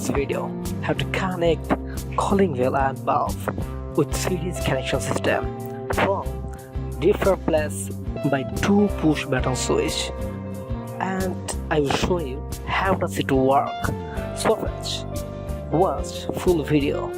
this video how to connect calling wheel and bulb with series connection system from different place by two push button switch, and I will show you how does it work. So let's watch full video.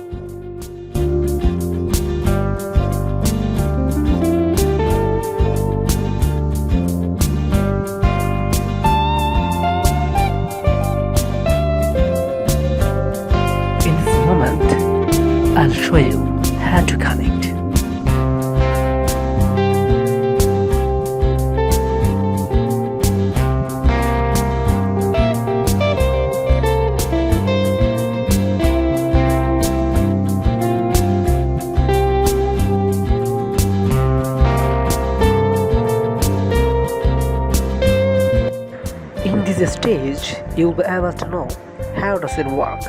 In this moment, I'll show you how to connect. In this stage, you'll be able to know how does it work.